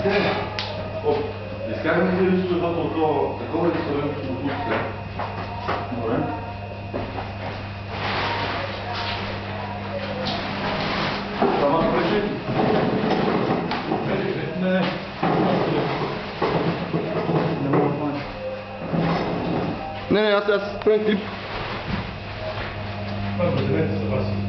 Оп, изкараме ли защото от такова и да се време, че го пустите? Добре. Само пречи. Не. Не мога да памня. Не, аз правим клип. Пак бъдете за вас.